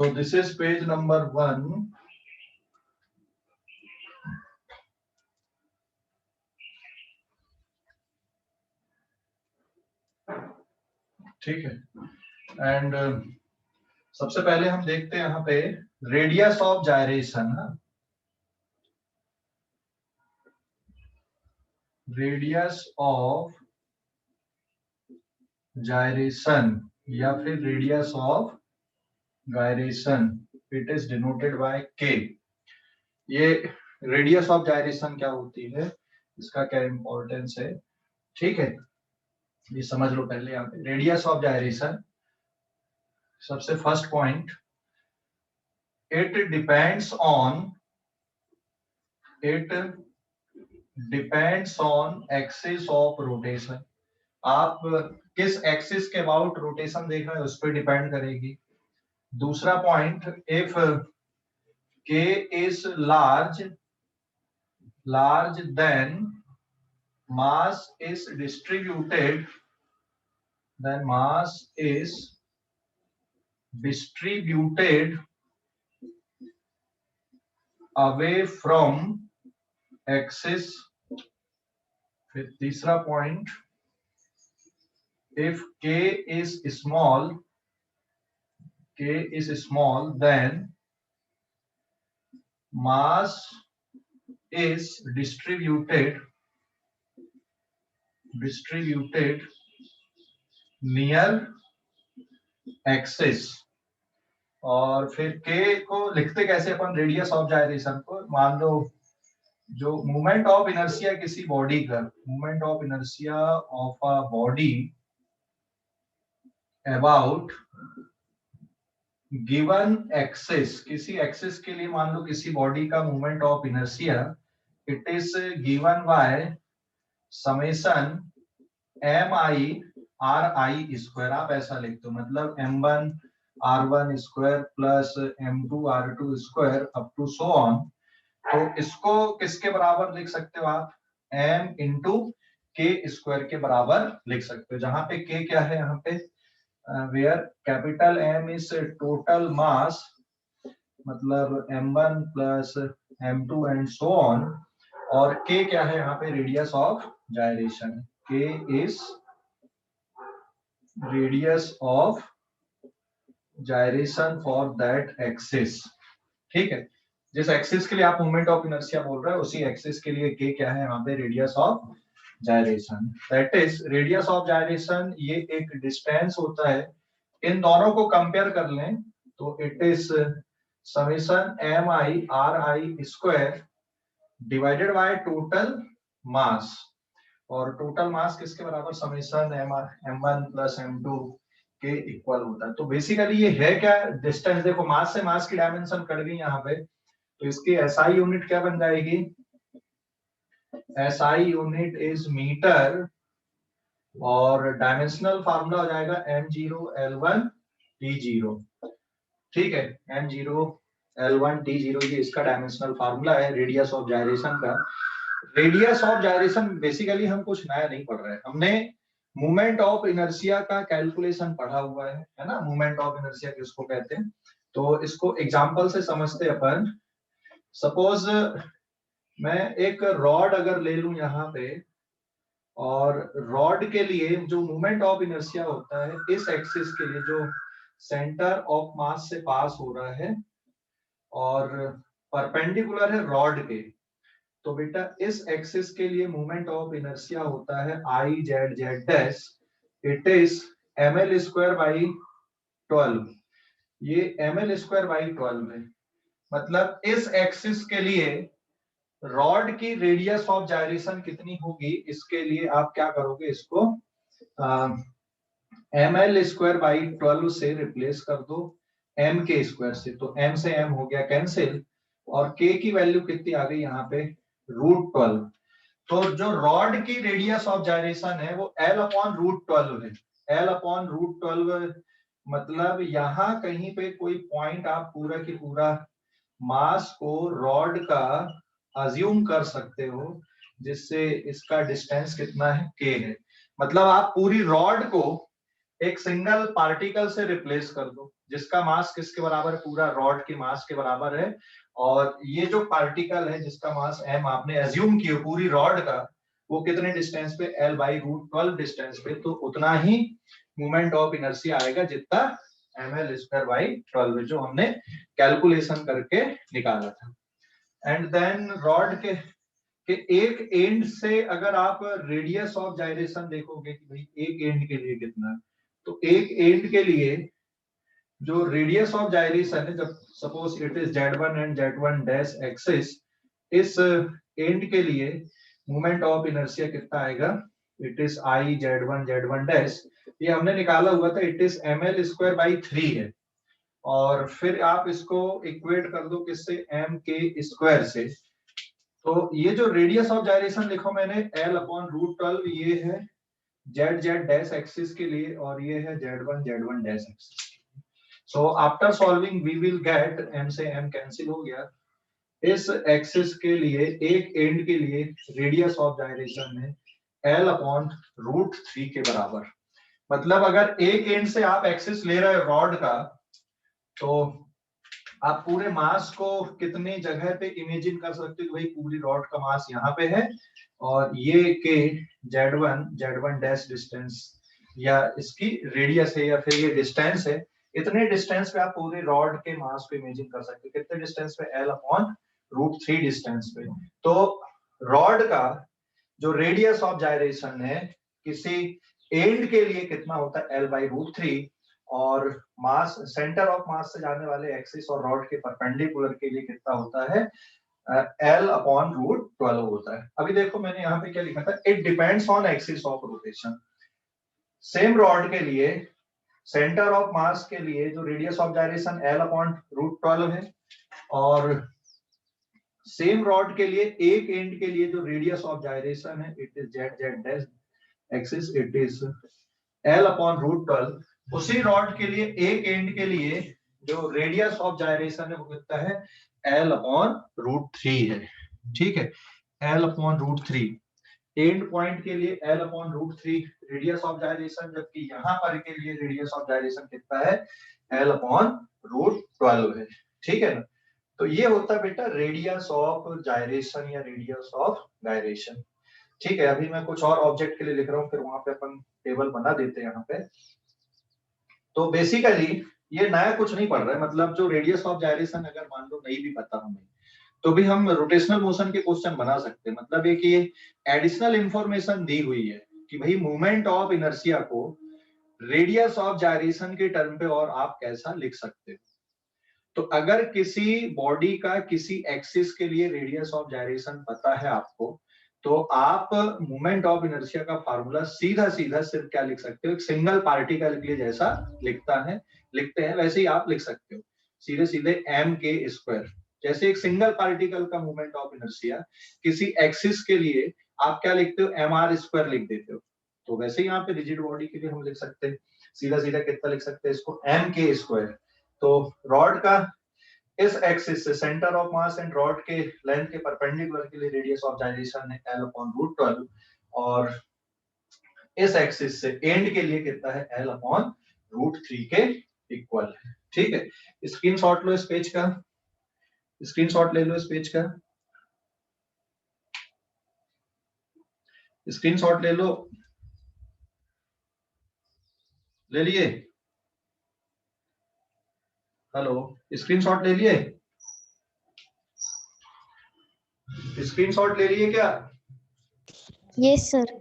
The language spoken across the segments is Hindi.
So this is page number 1. ठीक है, एंड सबसे पहले हम देखते हैं यहाँ पे radius of gyration. Radius of gyration या फिर radius of gyration, it is denoted by के। ये रेडियस ऑफ जायरेशन क्या होती है, इसका क्या इंपॉर्टेंस है, ठीक है, ये समझ लो पहले। यहाँ पे रेडियस ऑफ जायरेशन, सबसे first point, it depends on axis of rotation. आप किस एक्सिस के अबाउट रोटेशन देख रहे हैं उस पर डिपेंड करेगी। दूसरा पॉइंट, इफ के is large then mass is distributed away from axis। फिर तीसरा point, if k is small then mass is distributed near axis। और फिर k को लिखते कैसे अपन रेडियस ऑफ जायरेशन को, मान लो जो मूवमेंट ऑफ इनर्शिया किसी बॉडी का, movement of inertia of a body about given axis, किसी एक्सिस के लिए मान लो किसी बॉडी का movement of inertia, it is given by summation mi r i square. आप ऐसा लिखते हो, मतलब m1 r1 square plus m2 r2 square up to so on. तो इसको किसके बराबर लिख सकते हो आप, m इंटू के स्क्वायर के बराबर लिख सकते हो, जहां पे k क्या है यहाँ पे, where capital M is total mass, मतलब m1 plus m2 and so on, और k क्या है यहाँ पे, radius of gyration. k is radius of gyration for that axis. ठीक है, जिस एक्सिस के लिए आप मूवमेंट ऑफ इनर्शिया बोल रहे हो उसी एक्सिस के लिए k क्या है यहाँ पे, radius of gyration. That is radius of gyration, ये एक डिस्टेंस होता है। इन दोनों को कंपेयर कर लें तो it is summation mi r i square divided by total mass, और टोटल मास किसके बराबर, समेशन m1 प्लस m2 के इक्वल होता है। तो बेसिकली ये है क्या, डिस्टेंस। देखो मास से मास की डायमेंशन कट गई यहाँ पे, तो इसकी SI यूनिट क्या बन जाएगी, SI यूनिट इज मीटर, और डायमेंशनल फार्मूला हो जाएगा m0 L1 T0। ठीक है, m0 L1 T0 ये इसका डायमेंशनल फार्मूला है रेडियस ऑफ जायरेशन का। रेडियस ऑफ जायरेशन बेसिकली हम कुछ नया नहीं पढ़ रहे हैं, हमने मूवमेंट ऑफ इनर्शिया का कैलकुलेशन पढ़ा हुआ है ना। मूवमेंट ऑफ इनर्शिया किसको कहते हैं, तो इसको एग्जांपल से समझते अपन। सपोज मैं एक रॉड अगर ले लूं यहाँ पे, और रॉड के लिए जो मूवमेंट ऑफ इनर्शिया होता है इस एक्सिस के लिए, जो सेंटर ऑफ मास से पास हो रहा है और परपेंडिकुलर है रॉड के, तो बेटा इस एक्सिस के लिए मूवमेंट ऑफ इनर्शिया होता है I Z Z dash, it is ml square by 12। ये ml स्क्वायर बाई 12 है, मतलब इस एक्सिस के लिए रॉड की रेडियस ऑफ जायरेशन कितनी होगी, इसके लिए आप क्या करोगे, इसको ml स्क्वायर बाई 12 से रिप्लेस कर दो m के स्क्वायर से, तो m से m हो गया कैंसिल, और k की वैल्यू कितनी आ गई यहाँ पे, √12। तो जो रॉड की रेडियस ऑफ जायरेशन है वो L अपॉन √12 है। L अपॉन √12 मतलब यहाँ कहीं पे कोई पॉइंट आप पूरा की पूरा मास को रॉड का अज्यूम कर सकते हो, जिससे इसका डिस्टेंस कितना है, k है। मतलब आप पूरी रॉड को एक सिंगल पार्टिकल से रिप्लेस कर दो जिसका मास किसके बराबर है, पूरा रॉड के मास के बराबर है। और ये जो पार्टिकल है जिसका मास m आपने एज्यूम किया पूरी रॉड का, वो कितने डिस्टेंस पे, L/√12 डिस्टेंस पे, तो उतना ही मोमेंट ऑफ इनर्शिया आएगा जितना ml²/12 जो हमने कैलकुलेशन करके निकाला था। एंड देन रॉड के एक एंड से अगर आप रेडियस ऑफ जाइरेशन देखोगे कि भाई एक एंड के लिए कितना है, तो एक एंड के लिए जो रेडियस ऑफ जाइरेशन है, जब suppose it is Z1 and Z1 dash axis, इस एंड के लिए मोमेंट ऑफ इनर्शिया कितना आएगा, it is I Z1 dash, ये हमने निकाला हुआ था, इट इज ml²/3 है। और फिर आप इसको इक्वेट कर दो किससे, m² से। तो ये जो रेडियस ऑफ जाइरेशन लिखो मैंने L/√12, ये है Z डैश एक्सिस के लिए और ये है Z1 dash axis. So after solving we will get m से m कैंसिल हो गया, इस एक्सिस के लिए एक एंड के लिए रेडियस ऑफ जाइरेशन है L/√3 के बराबर। मतलब अगर एक एंड से आप एक्सिस ले रहे हो रॉड का, तो आप पूरे मास को कितने जगह पे इमेजिन कर सकते हो, भाई पूरी रॉड का मास यहाँ पे है और ये के Z1 डैश डिस्टेंस या इसकी रेडियस है या फिर ये डिस्टेंस है, इतने डिस्टेंस पे आप पूरी रॉड के मास को इमेजिन कर सकते हो। कितने डिस्टेंस पे, L/√3 डिस्टेंस पे। तो रॉड का जो रेडियस ऑफ जाइरेशन है किसी एंड के लिए कितना होता है, L/√3, और मास, सेंटर ऑफ मास से जाने वाले एक्सिस और रॉड के परपेंडिकुलर के लिए कितना होता है, L/√12 होता है। अभी देखो मैंने यहाँ पे क्या लिखा था, it depends on axis of rotation. Same rod के लिए सेंटर ऑफ मास के लिए जो रेडियस ऑफ जाइरेशन L/√12 है, और सेम रॉड के लिए एक एंड के लिए जो रेडियस ऑफ जाइरेशन है, it is Z dash axis, it is L/√12। उसी रॉड के लिए एक एंड के लिए जो रेडियस ऑफ जाइरेशन है वो कितना है, L/√3 है। ठीक है, L/√3 एंड पॉइंट के लिए L/√3 रेडियस ऑफ जाइरेशन, जबकि यहाँ पर के लिए रेडियस ऑफ जाइरेशन कितना है, L/√12 है। ठीक है ना, तो ये होता है बेटा रेडियस ऑफ जाइरेशन या रेडियस ऑफ गायरेशन। ठीक है, अभी मैं कुछ और ऑब्जेक्ट के लिए लिख रहा हूँ, फिर वहां पे अपन टेबल बना देते हैं यहाँ पे। तो बेसिकली ये नया कुछ नहीं पढ़ रहा है, मतलब जो रेडियस ऑफ जाइरेशन अगर मान लो नहीं भी पता हमें, तो भी हम रोटेशनल मोशन के क्वेश्चन बना सकते हैं। मतलब एक ये एडिशनल इंफॉर्मेशन दी हुई है कि भाई मूवमेंट ऑफ इनर्शिया को रेडियस ऑफ जाइरेशन के टर्म पे और आप कैसा लिख सकते हो। तो अगर किसी बॉडी का किसी एक्सिस के लिए रेडियस ऑफ जाइरेशन पता है आपको, तो आप मोमेंट ऑफ इनर्शिया का फार्मूला सीधा सीधा सिर्फ क्या लिख सकते हो, एक सिंगल पार्टिकल के लिए जैसा लिखते हैं वैसे ही आप लिख सकते हो, सीधे सीधे m²। जैसे एक सिंगल पार्टिकल का मोमेंट ऑफ इनर्शिया किसी एक्सिस के लिए आप क्या लिखते हो, mr² लिख देते हो, तो वैसे ही यहाँ पे रिजिड बॉडी के लिए हम लिख सकते हैं सीधा सीधा कितना लिख सकते हैं इसको, m²। तो रॉड का इस एक्सिस से centre of mass and rod के लेंथ के परपेंडिकुलर के लिए रेडियस ऑफ जाइरेशन है L/√12, और इस एक्सिस से एंड के लिए कितना है, L/√3 के इक्वल है। ठीक है, स्क्रीनशॉट लो इस पेज का, स्क्रीनशॉट ले लो इस पेज का, स्क्रीनशॉट ले लो, ले लिए, हेलो, स्क्रीनशॉट ले लिए, स्क्रीनशॉट ले लिए क्या? Yes sir.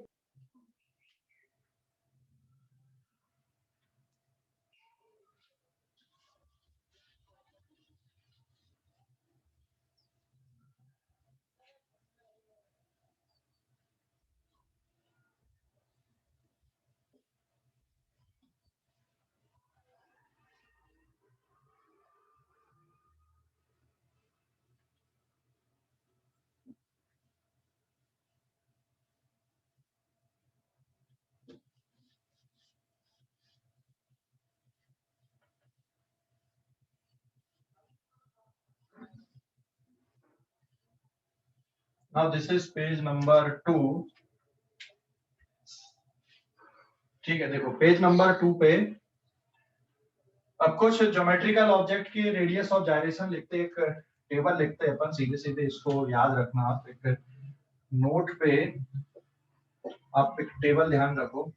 Now this is page number 2। ठीक है, देखो पेज नंबर 2 पे अब कुछ ज्योमेट्रिकल ऑब्जेक्ट की रेडियस ऑफ जायरेशन लिखते हैं, एक टेबल लिखते हैं अपन, सीधे सीधे इसको याद रखना। आप एक नोट पे आप एक टेबल ध्यान रखो।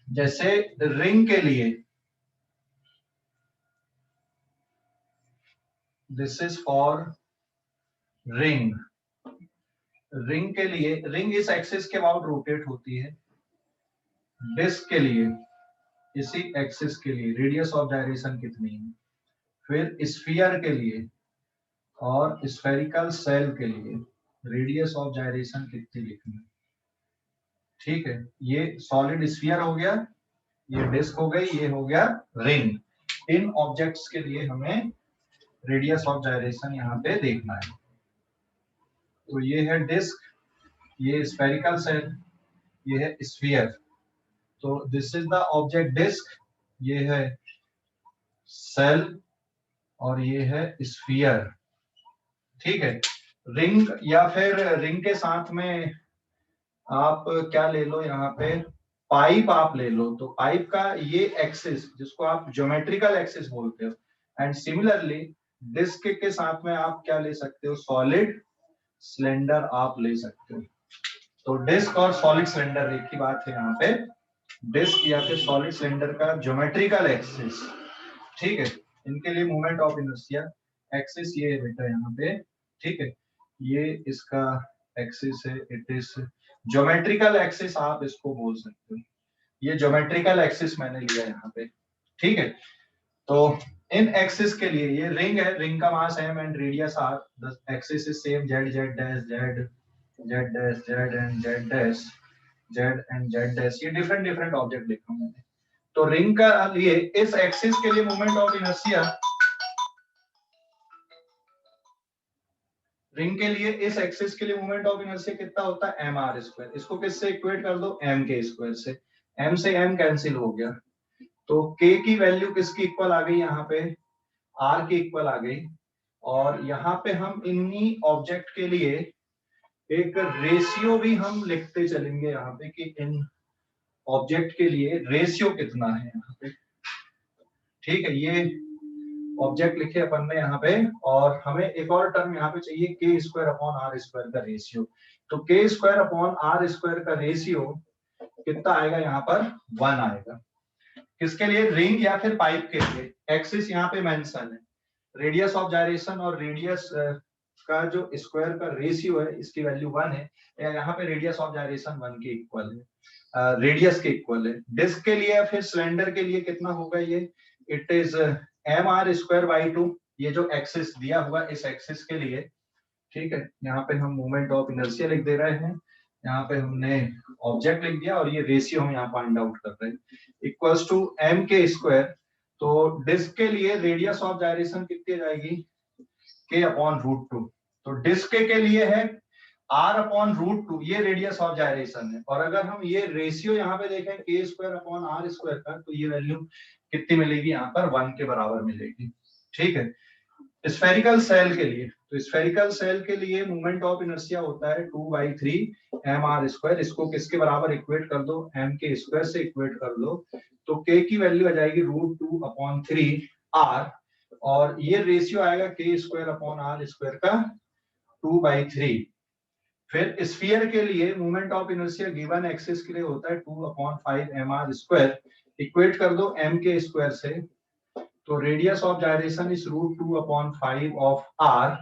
जैसे रिंग के लिए this is for ring, ring के लिए रिंग इस एक्सिस के अबाउट रोटेट होती है। डिस्क के लिए इसी एक्सिस के लिए रेडियस ऑफ जायरेशन कितनी है। फिर स्फीयर के लिए और स्फेरिकल सेल के लिए रेडियस ऑफ जायरेशन कितनी लिखनी है। ठीक है, ये सॉलिड स्फीयर हो गया, ये डिस्क हो गई, ये हो गया रिंग। इन ऑब्जेक्ट्स के लिए हमें रेडियस ऑफ जायरेशन यहाँ पे देखना है। तो ये है डिस्क, ये स्फेरिकल सेल, ये है स्फीयर। तो this is the object disc, ये है सेल और ये है स्फीयर। ठीक है, रिंग या फिर रिंग के साथ में आप क्या ले लो, यहाँ पे पाइप आप ले लो। तो पाइप का ये एक्सिस जिसको आप ज्योमेट्रिकल एक्सिस बोलते हो, एंड सिमिलरली डिस्क के साथ में आप क्या ले सकते हो, सॉलिड सिलेंडर आप ले सकते हो। तो डिस्क और सॉलिड सिलेंडर एक ही बात है यहाँ पे, डिस्क या फिर सॉलिड सिलेंडर का ज्योमेट्रिकल एक्सिस। ठीक है, इनके लिए मोमेंट ऑफ इनर्शिया एक्सिस ये है बेटा यहाँ पे। ठीक है, ये इसका एक्सिस है, इट इज ज्योमेट्रिकल एक्सिस आप इसको बोल सकते हो। ये ज्योमेट्रिकल एक्सिस मैंने लिया यहाँ पे। ठीक है, तो इन एक्सिस के लिए ये रिंग है, रिंग का मास m and radius r, the axis is same z z dash z z dash z and z dash z and z dash. ये डिफरेंट डिफरेंट ऑब्जेक्ट लिखा हूं मैंने। तो रिंग का लिए इस एक्सिस के लिए मोमेंट ऑफ इनर्शिया, रिंग के लिए इस एक्सिस के लिए मोमेंट ऑफ इनर्शिया कितना होता है, एम आर स्क्वायर। इसको किससे इक्वेट कर दो, एम के स्क्वायर से। एम से एम कैंसिल हो गया, तो के की वैल्यू किसकी इक्वल आ गई यहाँ पे, आर की इक्वल आ गई। और यहाँ पे हम इन्हीं ऑब्जेक्ट के लिए एक रेशियो भी हम लिखते चलेंगे यहाँ पे कि इन ऑब्जेक्ट के लिए रेशियो कितना है यहाँ पे। ठीक है, ये ऑब्जेक्ट लिखे अपन ने यहाँ पे, और हमें एक और टर्म यहाँ पे चाहिए के स्क्वायर अपॉन आर स्क्वायर का रेशियो। तो के स्क्वायर अपॉन आर स्क्वायर का रेशियो कितना आएगा यहाँ पर, 1 आएगा। किसके लिए, रिंग या फिर पाइप के लिए। एक्सिस यहाँ पे मेंशन है, रेडियस ऑफ जायरेशन और रेडियस का जो स्क्वायर का रेशियो है इसकी वैल्यू 1 है, या यहाँ पे रेडियस ऑफ जायरेशन 1 के इक्वल है, रेडियस के इक्वल है। डिस्क के लिए या फिर सिलेंडर के लिए कितना होगा ये, it is m r square by 2, ये जो एक्सिस दिया हुआ इस एक्सिस के लिए। ठीक है, यहाँ पे हम मोमेंट ऑफ इनर्शिया लिख दे रहे हैं, यहाँ पे हमने ऑब्जेक्ट लिख दिया और ये रेशियो हम यहाँ फाइंड आउट कर रहे हैं, इक्वल्स टू एम के स्क्वायर। तो डिस्क के लिए रेडियस ऑफ जायरेशन कितनी जाएगी, के अपॉन रूट 2। तो डिस्क के लिए है r अपॉन रूट 2, ये रेडियस ऑफ जायरेशन है। और अगर हम ये रेशियो यहाँ पे देखें के स्क्वायर अपॉन आर स्क्वायर का, तो ये वैल्यू कितनी मिलेगी यहाँ पर, 1 के बराबर मिलेगी। ठीक है, स्फेरिकल सेल के लिए, तो स्फेरिकल सेल के लिए मोमेंट ऑफ इनर्शिया होता है 2/3 एम आर स्क्वायर। इसको किसके बराबर इक्वेट कर दो, एम के स्क्वायर से इक्वेट कर दो। तो के की वैल्यू आ जाएगी √2/3 r, और ये रेशियो आएगा के स्क्वायर अपॉन आर स्क्वायर का 2/3। फिर स्फीयर के लिए moment of inertia given axis के लिए होता है 2/5 एम आर स्क्वायर, इक्वेट कर दो एम के स्क्वायर से। तो radius of gyration is √2/5 of r,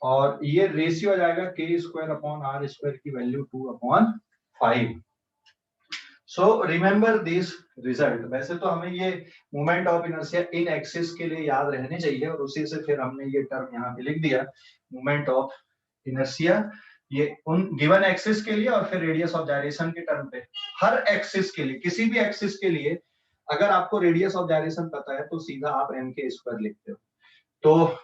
और ये रेशियो आ जाएगा के स्क्वायर अपॉन आर स्क्वायर की value 2/5। So remember this result. वैसे तो हमें ये moment of inertia in axis के लिए याद रहने चाहिए, और उसी से फिर हमने ये टर्म यहाँ पे लिख दिया, मोमेंट ऑफ इनर्शिया, ये उन गिवन एक्सिस के लिए और फिर रेडियस ऑफ जायरेशन के टर्म पे। हर एक्सिस के लिए, किसी भी एक्सिस के लिए अगर आपको रेडियस ऑफ जायरेशन पता है तो सीधा आप एम के स्क्वायर लिखते हो। तो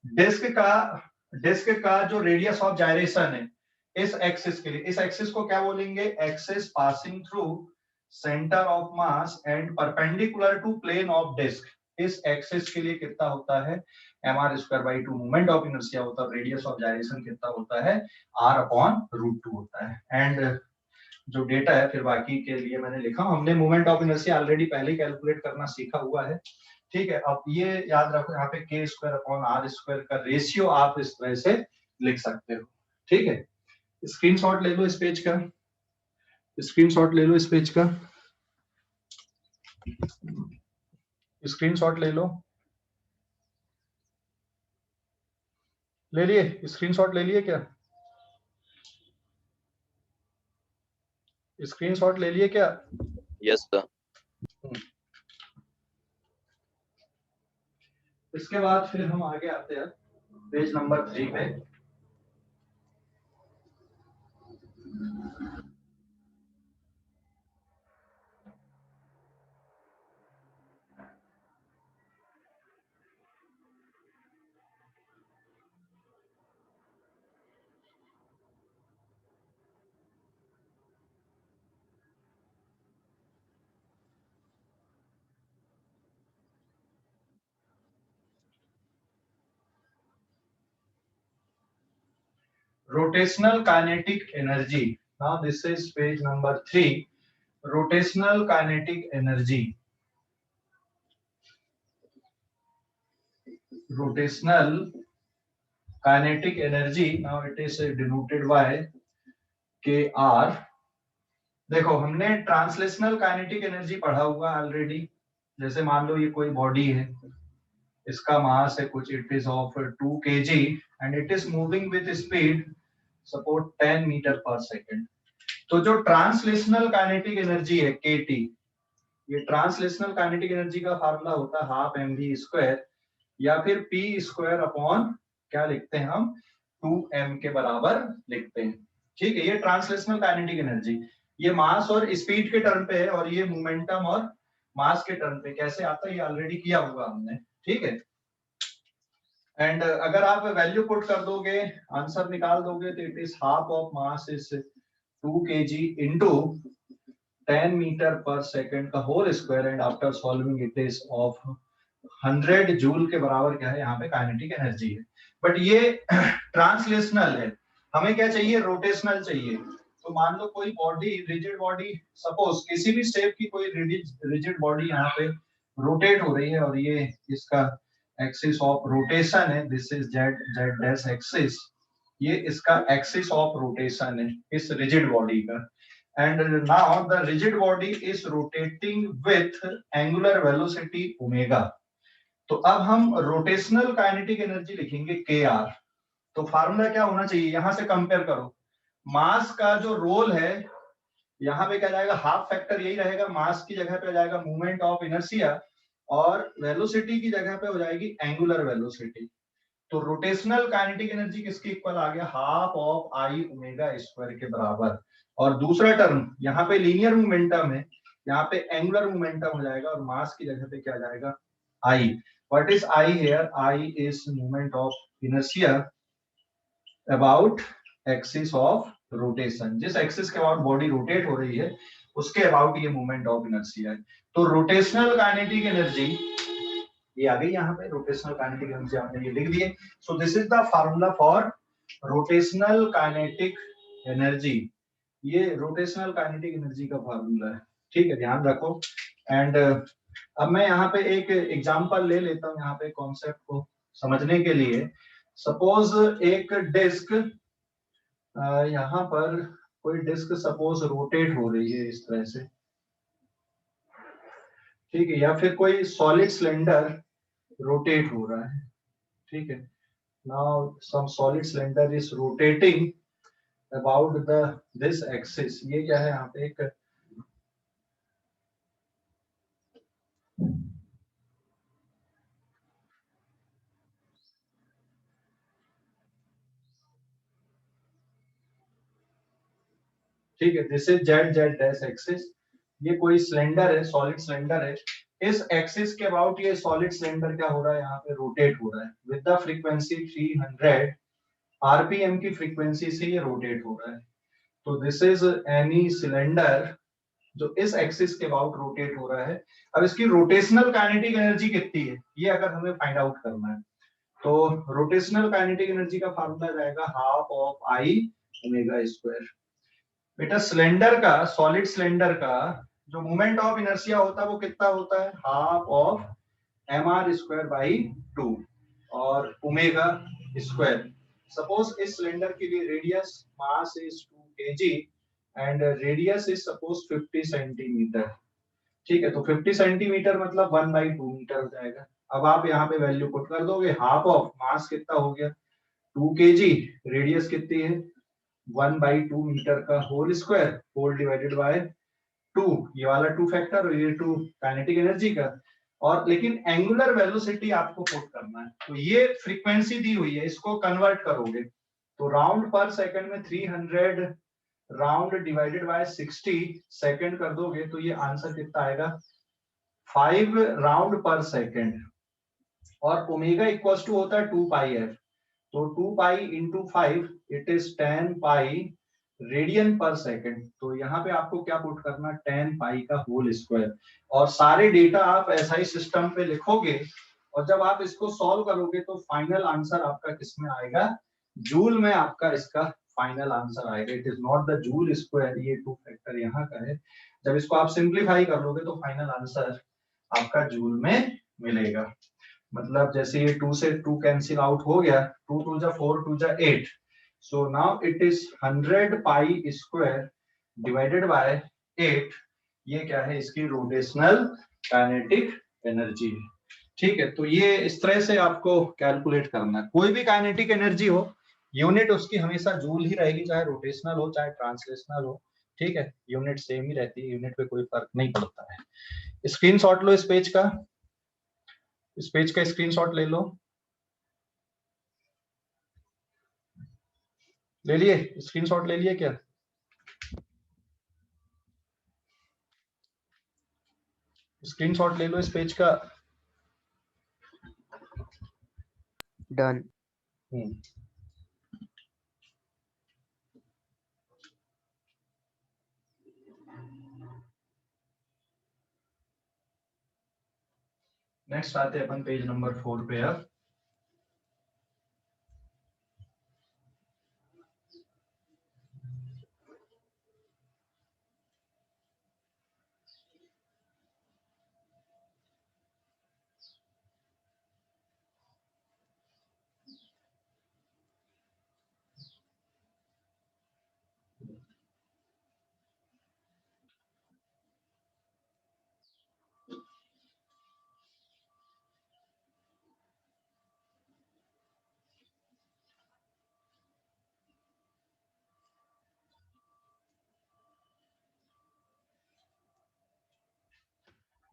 डिस्क का जो रेडियस ऑफ जायरेशन है इस एक्सिस के लिए, इस एक्सिस को क्या बोलेंगे, axis passing through centre of mass and perpendicular to plane of disc. इस एक्सिस के लिए कितना होता है, m r square by 2 moment of inertia होता है, रेडियस ऑफ जायरेशन कितना होता है, r अपॉन √2 होता है। एंड जो डेटा है, फिर बाकी के लिए मैंने लिखा। हमने मोमेंट ऑफ इनर्शिया ऑलरेडी पहले ही कैलकुलेट करना सीखा हुआ है, ठीक है। अब ये याद रखो, यहाँ पे k square upon r square का रेशियो आप इस तरह से लिख सकते हो, ठीक है। स्क्रीनशॉट ले लो इस पेज का, स्क्रीनशॉट ले लो इस पेज का, स्क्रीनशॉट ले लो, ले लिए स्क्रीनशॉट, ले लिए क्या, स्क्रीनशॉट ले लिए क्या? Yes sir. इसके बाद फिर हम आगे आते हैं पेज नंबर 3 पे। Rotational kinetic energy. Now this is page number 3. Rotational kinetic energy. Rotational kinetic energy. Now it is denoted by Kr. देखो हमने ट्रांसलेशनल काइनेटिक एनर्जी पढ़ा हुआ ऑलरेडी। जैसे मान लो ये कोई बॉडी है, इसका मास है कुछ, it is of 2 kg and it is moving with speed suppose 10 metre per second. तो जो ट्रांसलेशनल काइनेटिक एनर्जी है kT, ये ट्रांसलेशनल काइनेटिक एनर्जी का फार्मूला होता है हाफ mv स्क्वायर या फिर p स्क्वायर अपॉन क्या लिखते हैं हम 2m के बराबर लिखते हैं, ठीक है। ये ट्रांसलेशनल काइनेटिक एनर्जी, ये मास और स्पीड के टर्म पे है और ये मोमेंटम और मास के टर्म पे कैसे आता है ये ऑलरेडी किया हुआ हमने, ठीक है। एंड अगर आप वैल्यू पुट कर दोगे, आंसर निकाल दोगे, तो it is half of mass is 2 kg into 10 metre per second का whole square and after solving it is of 100 joule के बराबर क्या है यहाँ पे काइनेटिक एनर्जी है। बट ये ट्रांसलेशनल है, हमें क्या चाहिए, रोटेशनल चाहिए। तो मान लो कोई बॉडी, रिजिड बॉडी, सपोज किसी भी शेप की कोई रिजिड बॉडी यहाँ पे रोटेट हो रही है और ये इसका एक्सिस ऑफ रोटेशन है, this is Z dash axis, ये इसका एक्सिस ऑफ रोटेशन है इस रिजिड बॉडी का। And now the rigid body is rotating with angular velocity omega. तो अब हम रोटेशनल काइनेटिक एनर्जी लिखेंगे kr। तो फार्मूला क्या होना चाहिए, यहां से कंपेयर करो, मास का जो रोल है यहाँ पे क्या जाएगा, हाफ फैक्टर यही रहेगा, मास की जगह पे आ जाएगा मोमेंट ऑफ इनर्शिया और वेलोसिटी की जगह पे हो जाएगी एंगुलर वेलोसिटी। तो रोटेशनल काइनेटिक एनर्जी किसके इक्वल आ गया, half of I omega square के बराबर। और दूसरा टर्म यहाँ पे लीनियर मोमेंटम है, यहाँ पे एंगुलर मोमेंटम हो जाएगा और मास की जगह पे क्या जाएगा, I. What is I here, I is moment of inertia about axis of rotation, जिस एक्सिस के अबाउट बॉडी रोटेट हो रही है उसके अबाउट ये मोमेंट ऑफ इनर्शिया है। तो रोटेशनल काइनेटिक एनर्जी ये आ गई यहाँ पे, रोटेशनल काइनेटिक एनर्जी आपने ये लिख दिए। सो this is the formula for rotational kinetic energy, ये रोटेशनल काइनेटिक एनर्जी का फार्मूला है, ठीक है, ध्यान रखो। एंड अब मैं यहाँ पे एक एग्जांपल ले लेता हूँ यहाँ पे कॉन्सेप्ट को समझने के लिए। सपोज एक डिस्क, यहाँ पर कोई डिस्क सपोज रोटेट हो रही है इस तरह से, ठीक है, या फिर कोई सॉलिड सिलेंडर रोटेट हो रहा है, ठीक है। Now some solid cylinder is rotating about the this axis, ये क्या है यहाँ पे एक ठीक है, this is Z Z dash axis, ये कोई सिलेंडर है, सॉलिड सिलेंडर है, इस एक्सिस के अबाउट ये सॉलिड सिलेंडर क्या हो रहा है, यहाँ पे रोटेट हो रहा है विद द फ्रीक्वेंसी 300 आरपीएम की फ्रीक्वेंसी से ये रोटेट हो रहा है। तो दिस इज एनी सिलेंडर जो इस एक्सिस के अबाउट रोटेट हो रहा है। अब इसकी रोटेशनल काइनेटिक एनर्जी कितनी है ये अगर हमें फाइंड आउट करना है, तो रोटेशनल काइनेटिक एनर्जी का फार्मूला रहेगा half of I omega square. बेटा सिलेंडर का, सॉलिड सिलेंडर का जो मोमेंट ऑफ इनर्शिया होता है वो कितना होता है, हाफ ऑफ mr²/2 और ओमेगा स्क्वायर। सपोज इस सिलेंडर के लिए radius mass is 2 kg and radius is suppose 50 centimetre. ठीक है, तो 50 सेंटीमीटर मतलब 1/2 मीटर हो जाएगा। अब आप यहाँ पे वैल्यू पुट कर दोगे, हाफ ऑफ मास कितना हो गया 2 kg, रेडियस कितनी है 1/2 मीटर का whole square, whole divided by 2, ये वाला 2 फैक्टर और ये 2 काइनेटिक एनर्जी का। और लेकिन एंगुलर वेलोसिटी आपको पुट करना है, तो ये फ्रीक्वेंसी दी हुई है, इसको कन्वर्ट करोगे तो राउंड पर सेकंड में 300 राउंड डिवाइडेड बाय 60 सेकंड कर दोगे तो ये आंसर कितना आएगा 5 राउंड पर सेकंड। और ओमेगा इक्वल्स टू होता है 2 पाई एफ, तो 2 pi into 5 it is 10 pi radian पर सेकंड। तो यहाँ पे आपको क्या पुट करना 10 पाई का होल स्क्वायर। और सारे डेटा आप एसआई सिस्टम पे लिखोगे और जब आप इसको सॉल्व करोगे तो फाइनल आंसर आपका किसमें आएगा, जूल में आपका इसका फाइनल आंसर आएगा। It is not the joule square, ये 2 फैक्टर यहाँ का है। जब इसको आप सिंप्लीफाई कर लोगे तो फाइनल आंसर आपका जूल में मिलेगा। मतलब जैसे ये 2 से 2 कैंसिल आउट हो गया, 2 2 जा 4 2 जा 8, so now it is 100 pi square divided by 8। ये क्या है, इसकी रोटेशनल काइनेटिक एनर्जी है। ठीक है, तो ये इस तरह से आपको कैलकुलेट करना है। कोई भी काइनेटिक एनर्जी हो, यूनिट उसकी हमेशा जूल ही रहेगी, चाहे रोटेशनल हो चाहे ट्रांसलेशनल हो। ठीक है, यूनिट सेम ही रहती है, यूनिट पे कोई फर्क नहीं पड़ता है। स्क्रीनशॉट लो इस पेज का, इस पेज का स्क्रीनशॉट ले लो। ले लिए, स्क्रीनशॉट ले लिए क्या? स्क्रीनशॉट ले लो इस पेज का। डन। नेक्स्ट आते हैं अपन पेज नंबर 4 पे।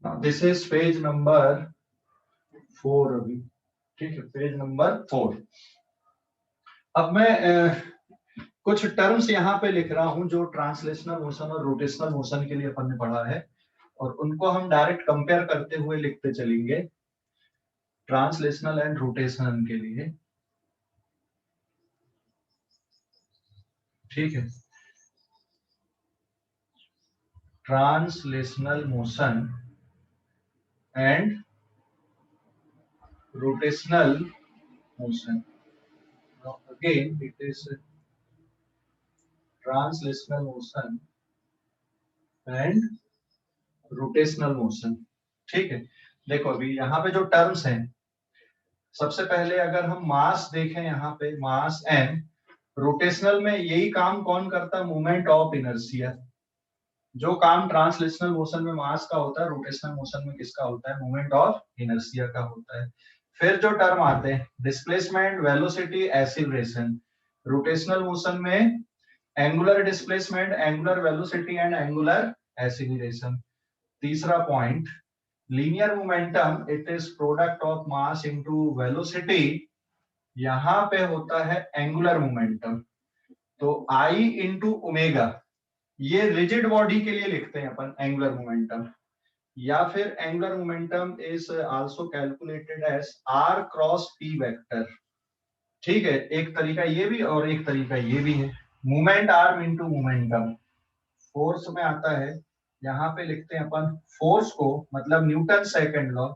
अब दिस इज पेज नंबर 4 अभी। ठीक है, पेज नंबर 4। अब मैं कुछ टर्म्स यहाँ पे लिख रहा हूं जो ट्रांसलेशनल मोशन और रोटेशनल मोशन के लिए अपन ने पढ़ा है, और उनको हम डायरेक्ट कंपेयर करते हुए लिखते चलेंगे ट्रांसलेशनल एंड रोटेशनल के लिए। ठीक है, translational motion and rotational motion. Now again it is translational motion and rotational motion. ठीक है, देखो अभी यहाँ पे जो टर्म्स हैं, सबसे पहले अगर हम मास देखें यहाँ पे मास m, रोटेशनल में यही काम कौन करता है, मोमेंट ऑफ इनर्शिया। जो काम ट्रांसलेशनल मोशन में मास का होता है, रोटेशनल मोशन में किसका होता है, मोमेंट ऑफ इनर्शिया का होता है। फिर जो टर्म आते हैं displacement, velocity, acceleration. Rotational motion में angular displacement, angular velocity and angular acceleration. तीसरा point linear momentum, it is product of mass into velocity. यहां पे होता है एंगुलर मोमेंटम, तो आई इंटू ओमेगा, ये रिजिड बॉडी के लिए लिखते हैं अपन एंगुलर मोमेंटम। या फिर angular momentum is also calculated as r cross p vector. ठीक है, एक तरीका ये भी और एक तरीका ये भी है। Moment arm into momentum. Force में आता है, यहाँ पे लिखते हैं अपन फोर्स को, मतलब न्यूटन सेकंड लॉ।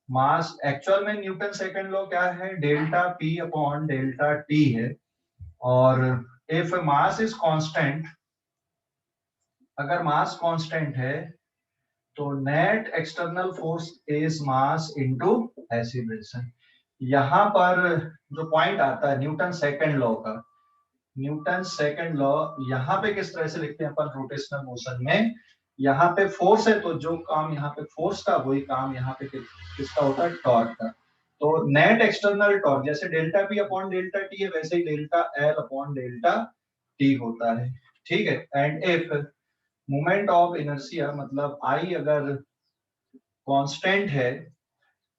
मास एक्चुअल में न्यूटन सेकंड लॉ क्या है, delta p upon delta t है। और इफ मास इज कांस्टेंट अगर मास कांस्टेंट है तो net external force is mass into acceleration. यहाँ पर जो पॉइंट आता है न्यूटन सेकंड लॉ का, न्यूटन सेकंड लॉ यहाँ पे किस तरह से लिखते हैं अपन रोटेशनल मोशन में, यहाँ पे फोर्स है तो जो काम यहाँ पे फोर्स का वही काम यहाँ पे किसका होता है, टॉर्क का। तो नेट एक्सटर्नल टॉर्क जैसे delta P upon delta T है वैसे ही delta L upon delta T होता है, ठीक है। And if moment of inertia मतलब आई अगर कांस्टेंट है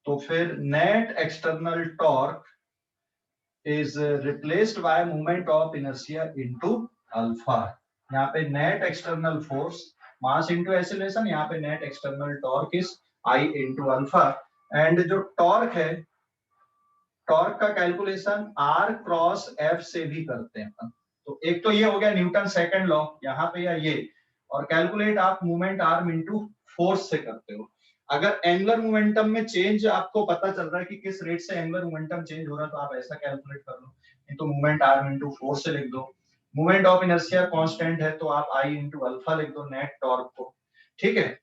तो फिर net external torque is replaced by moment of inertia into alpha। यहाँ पे net external force mass into acceleration, यहाँ पे net external torque is I into alpha। And जो टॉर्क है, टॉर्क का कैलकुलेशन R क्रॉस F से भी करते हैं अपन। तो एक तो ये हो गया न्यूटन सेकंड लॉ यहाँ पे या ये, और कैलकुलेट आप मूवमेंट आर्म इनटू फोर्स से करते हो। अगर एंगुलर मोमेंटम में चेंज आपको पता चल रहा है कि किस रेट से एंगुलर मोमेंटम चेंज हो रहा है तो आप ऐसा कैलकुलेट कर लो, into movement arm into force से लिख दो। मूवमेंट ऑफ इनर्शिया कांस्टेंट है तो आप आई इनटू अल्फा लिख दो नेट टॉर्क को, ठीक है।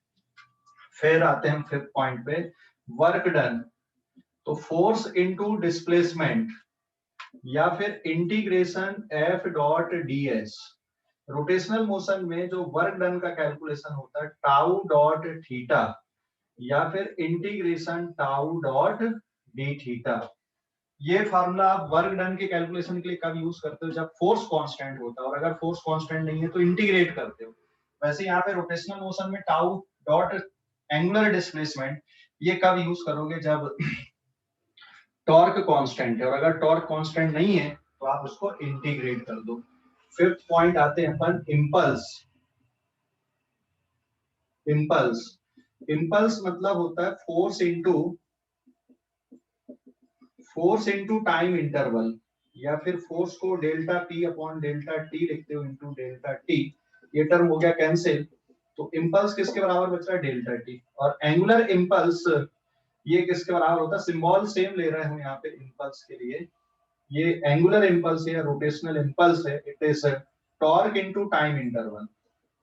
फिर आते हैं फिफ्थ पॉइंट पे, वर्क डन। तो फोर्स इनटू डिस्प्लेसमेंट या फिर integration F dot D S. Rotational motion में जो वर्क डन का कैलकुलेशन होता है टाउ डॉट थीटा या फिर integration tau dot D theta. ये फार्मूला आप वर्क डन के कैलकुलेशन के लिए कब यूज करते हो, जब फोर्स कांस्टेंट होता है, और अगर फोर्स कांस्टेंट नहीं है तो इंटीग्रेट करते हो। वैसे यहाँ पे रोटेशनल मोशन में टाउ डॉट एंगुलर डिस्प्लेसमेंट ये कब यूज करोगे, जब टॉर्क कांस्टेंट है, और अगर टॉर्क कांस्टेंट नहीं है तो आप उसको इंटीग्रेट कर दो। फिफ्थ पॉइंट आते हैं अपन इंपल्स। इंपल्स, इंपल्स मतलब होता है फोर्स इनटू टाइम इंटरवल, या फिर फोर्स को delta P upon delta T लिखते हो इनटू डेल्टा टी। ये टर्म हो गया कैंसिल, तो इंपल्स किसके बराबर बच रहा है, डेल्टा टी। और एंगुलर इंपल्स ये किसके बराबर होता है, सिंबल सेम ले रहे हैं यहाँ पे इंपल्स के लिए। ये एंगुलर इंपल्स या रोटेशनल इंपल्स है, it is torque into time interval,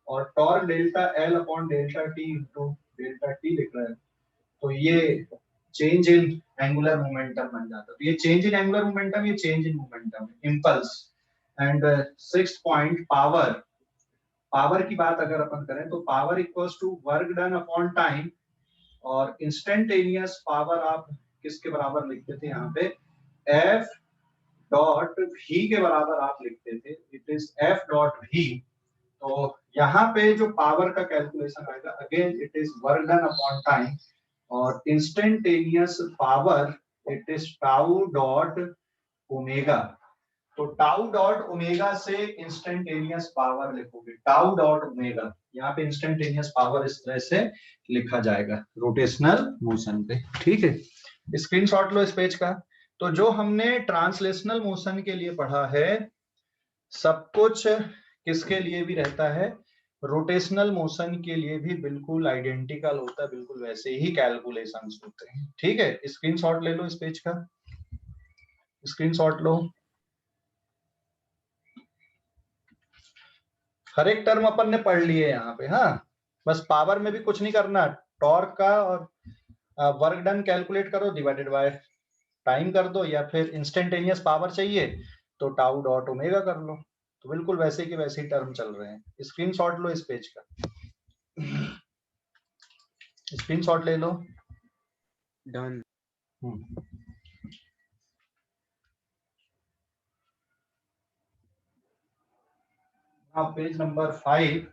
और torque delta L upon delta T into delta T लिख रहे हैं। तो ये चेंज इन एंगुलर मोमेंटम बन जाता है। तो ये चेंज इन एंगुलर मोमेंटम, ये change in momentum impulse. And sixth point power. Power की बात अगर अपन करें तो power equals to work done upon time, और इंस्टेंटेनियस पावर आप किसके बराबर लिखते थे यहाँ पे, एफ डॉट वी के बराबर आप लिखते थे, it is F dot V. तो यहाँ पे जो पावर का कैलकुलेशन आएगा again it is work done upon time, और instantaneous power it is tau dot omega. तो टाउ डॉट ओमेगा से इंस्टेंटेनियस पावर लिखोगे, टाउ डॉट ओमेगा, यहाँ पे इंस्टेंटेनियस पावर इस तरह से लिखा जाएगा रोटेशनल मोशन पे, ठीक है। स्क्रीनशॉट लो इस पेज का। तो जो हमने ट्रांसलेशनल मोशन के लिए पढ़ा है सब कुछ किसके लिए भी रहता है, रोटेशनल मोशन के लिए भी बिल्कुल आइडेंटिकल होता है, बिल्कुल वैसे ही कैलकुलेशंस होते हैं, ठीक है। स्क्रीनशॉट ले लो इस पेज का, स्क्रीनशॉट लो। हर एक टर्म अपन ने पढ़ लिए यहाँ पे, हाँ। बस पावर में भी कुछ नहीं करना, टॉर्क का और वर्क डन कैलकुलेट करो डिवाइडेड बाय टाइम कर दो, या फिर इंस्टेंटेनियस पावर चाहिए तो टाउ डॉट ओमेगा कर लो। तो बिल्कुल वैसे के वैसे ही टर्म चल रहे हैं। स्क्रीनशॉट लो इस पेज का, स्क्रीनशॉट ले लो। Done. now page number 5।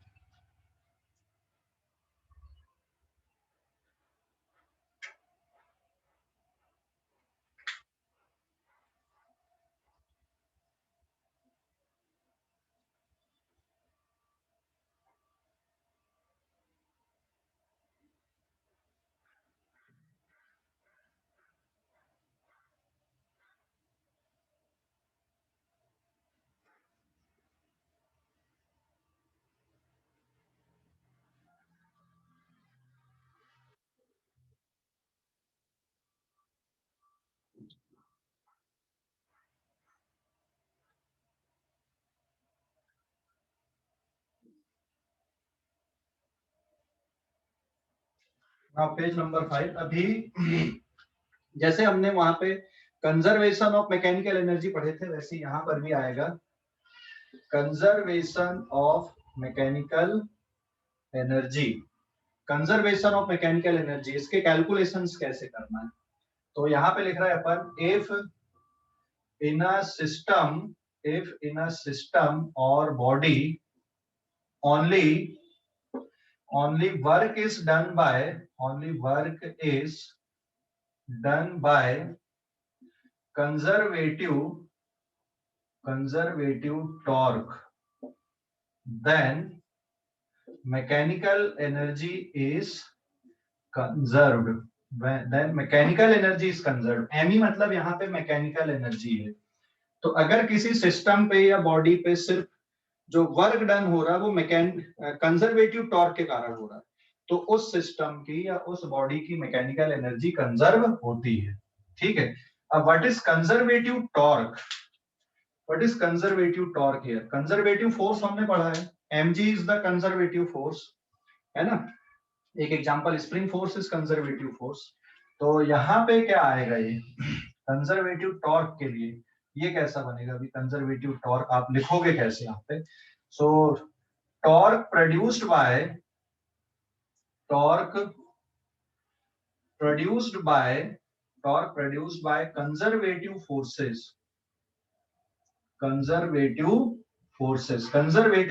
Now page number 5। अभी जैसे हमने वहां पे कंजर्वेशन ऑफ मैकेनिकल एनर्जी पढ़े थे, वैसे यहां पर भी आएगा conservation of mechanical energy. Conservation of mechanical energy, इसके कैलकुलेशंस कैसे करना है। तो यहाँ पे लिख रहा है अपन, इफ इन अ सिस्टम और body only work is done by conservative torque, then mechanical energy is conserved। then mechanical energy is conserved। M मतलब यहाँ पे मैकेनिकल एनर्जी है। तो अगर किसी सिस्टम पे या बॉडी पे सिर्फ जो वर्क डन हो रहा है वो कंजर्वेटिव टॉर्क के कारण हो रहा है, तो उस सिस्टम की या उस बॉडी की मैकेनिकल एनर्जी कंजर्व होती है। ठीक है। अब what is conservative torque? What is conservative torque here? Conservative force हमने पढ़ा है, mg is the conservative force, है ना। एक example, spring force is conservative force. तो यहाँ पे क्या आएगा, ये कंजर्वेटिव टॉर्क के लिए ये कैसा बनेगा? अभी कंजर्वेटिव टॉर्क आप लिखोगे कैसे यहाँ पे? So torque produced by conservative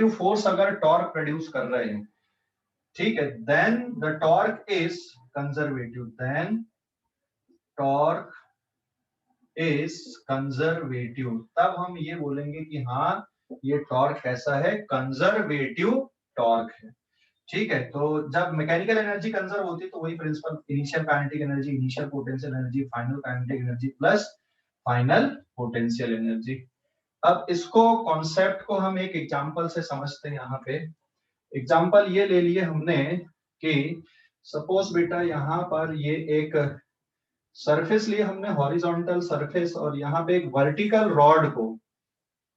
force अगर टॉर्क प्रोड्यूस कर रहे हैं, ठीक है, then the torque is conservative. तब हम ये बोलेंगे कि हाँ ये टॉर्क कैसा है? कंजर्वेटिव टॉर्क है। ठीक है। तो जब मैकेनिकल एनर्जी कंजर्व होती है तो वही principle, initial kinetic energy, initial potential energy, final kinetic energy plus final potential energy. अब इसको कॉन्सेप्ट को हम एक एग्जांपल से समझते हैं। यहाँ पे एग्जांपल ये ले लिए हमने कि सपोज बेटा यहाँ पर ये एक सरफेस लिए हमने, हॉरिजॉन्टल सरफेस, और यहाँ पे एक वर्टिकल रॉड को,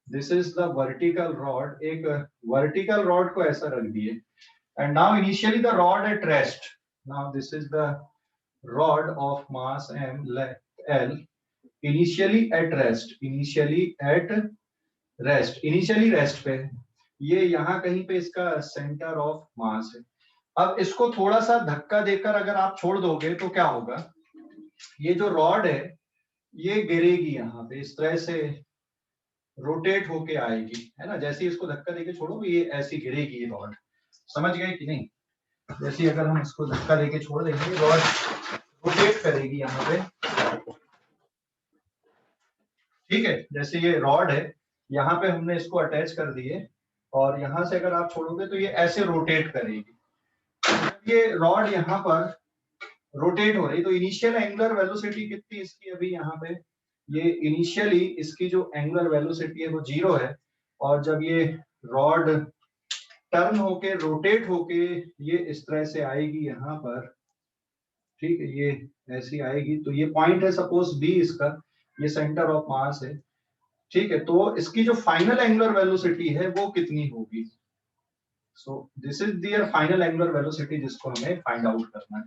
this is the vertical rod, एक वर्टिकल रॉड को ऐसा रख दिए। And now initially the rod at rest. Now this is the rod of mass m L initially at rest. Initially rest पे, ये यहाँ कहीं पे इसका सेंटर ऑफ मास है। अब इसको थोड़ा सा धक्का देकर अगर आप छोड़ दोगे तो क्या होगा? ये जो रॉड है ये गिरेगी, यहाँ पे इस तरह से रोटेट होके आएगी, है ना। जैसे इसको धक्का देके छोड़ोगे ये ऐसी गिरेगी ये रॉड। समझ गए कि नहीं? जैसे अगर हम इसको धक्का देके छोड़ देंगे, रॉड रोटेट करेगी यहाँ पे। ठीक है। जैसे ये रॉड है, यहाँ पे हमने इसको अटैच कर दिए और यहाँ से अगर आप छोड़ोगे तो ये ऐसे रोटेट करेगी। जब ये रॉड यहाँ पर रोटेट हो रही तो इनिशियल एंगुलर वेलोसिटी कितनी इसकी? अभी यहाँ पे ये इनिशियली इसकी जो एंगुलर वेलोसिटी है वो 0 है, और जब ये रॉड टर्न होके रोटेट होके ये इस तरह से आएगी यहाँ पर, ठीक है, ये ऐसी आएगी, तो ये पॉइंट है सपोज बी इसका, ये सेंटर ऑफ मास है। ठीक है। तो इसकी जो फाइनल एंगुलर वेलोसिटी है वो कितनी होगी? So this is their final angular velocity, जिसको हमें फाइंड आउट करना है।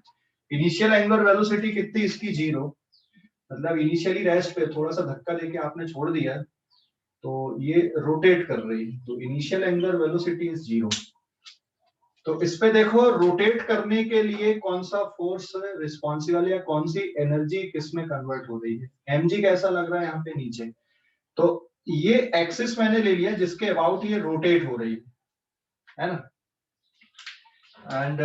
इनिशियल एंगुलर वेलोसिटी कितनी इसकी? 0। मतलब इनिशियली रेस्ट पे थोड़ा सा धक्का देके आपने छोड़ दिया तो ये रोटेट कर रही है, तो इनिशियल एंगुलर वेलोसिटी इज 0। तो इस पे देखो, रोटेट करने के लिए कौन सा फोर्स रिस्पॉन्सिबल या कौन सी एनर्जी किस में कन्वर्ट हो रही है? mg कैसा लग रहा है यहाँ पे नीचे? तो ये एक्सिस मैंने ले लिया जिसके अबाउट ये रोटेट हो रही है ना। And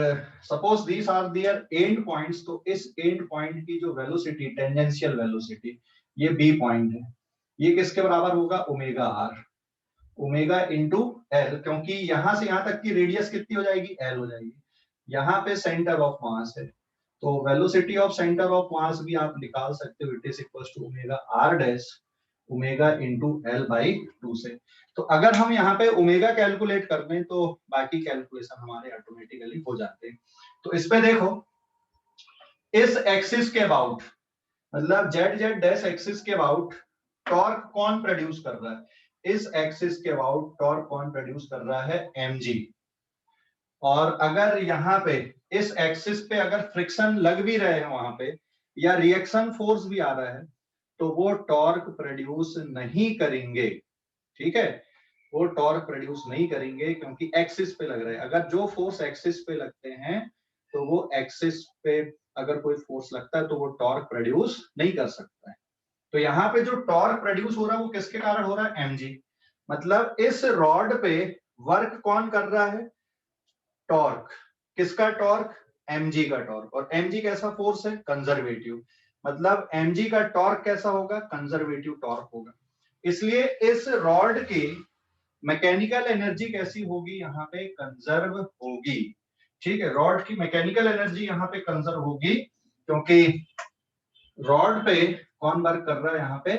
suppose these are their end points, तो इस एंड पॉइंट की जो वेलोसिटी, टेंजेंशियल वेलोसिटी, ये बी पॉइंट है, ये किसके बराबर होगा? Omega r, omega into l, क्योंकि यहां से यहां तक की रेडियस कितनी हो जाएगी? एल हो जाएगी। यहाँ पे सेंटर ऑफ मास है, तो velocity of centre of mass भी आप निकाल सकते हो, it is equal to omega r dash omega into l by 2 से। तो अगर हम यहाँ पे ओमेगा कैलकुलेट कर लें तो बाकी कैलकुलेशन हमारे ऑटोमेटिकली हो जाते हैं। तो इस पे देखो, इस एक्सिस के अबाउट, मतलब जेड जेड डैश एक्सिस के अबाउट टॉर्क कौन प्रोड्यूस कर रहा है? इस एक्सिस के अबाउट टॉर्क कौन प्रोड्यूस कर रहा है? mg। और अगर यहाँ पे इस एक्सिस पे अगर फ्रिक्शन लग भी रहे हैं वहां पे या रिएक्शन फोर्स भी आ रहा है तो वो टॉर्क प्रोड्यूस नहीं करेंगे। ठीक है, वो टॉर्क प्रोड्यूस नहीं करेंगे क्योंकि एक्सिस पे लग रहे हैं। अगर जो फोर्स एक्सिस पे लगते हैं तो वो एक्सिस पे अगर कोई फोर्स लगता है तो वो टॉर्क प्रोड्यूस नहीं कर सकता है। तो यहाँ पे जो टॉर्क प्रोड्यूस हो रहा है वो किसके कारण हो रहा है? mg। मतलब इस रॉड पे वर्क कौन कर रहा है? टॉर्क। किसका टॉर्क? mg का टॉर्क। और mg कैसा फोर्स है? कंजर्वेटिव। मतलब mg का टॉर्क कैसा होगा? कंजर्वेटिव टॉर्क होगा। इसलिए इस रॉड की मैकेनिकल एनर्जी कैसी होगी? यहाँ पे कंजर्व होगी। ठीक है, रॉड की मैकेनिकल एनर्जी यहाँ पे कंजर्व होगी क्योंकि रॉड पे कौन वर्क कर रहा है? यहाँ पे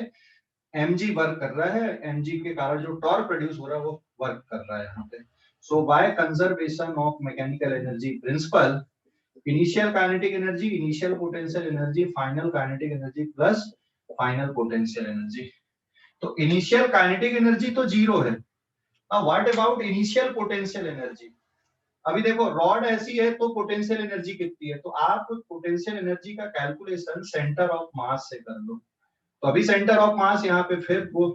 mg वर्क कर रहा है। mg के कारण जो टॉर्क प्रोड्यूस हो रहा है वो वर्क कर रहा है यहाँ पे। So by conservation of mechanical energy principle, initial kinetic energy, initial potential energy, final kinetic energy plus final potential energy. तो इनिशियल काइनेटिक एनर्जी तो जीरो है। What about initial potential energy? अभी देखो रॉड ऐसी है तो पोटेंशियल एनर्जी कितनी है? तो आप पोटेंशियल एनर्जी का कैलकुलेशन सेंटर ऑफ मास से कर लो। तो अभी सेंटर ऑफ मास यहाँ पे फिर वो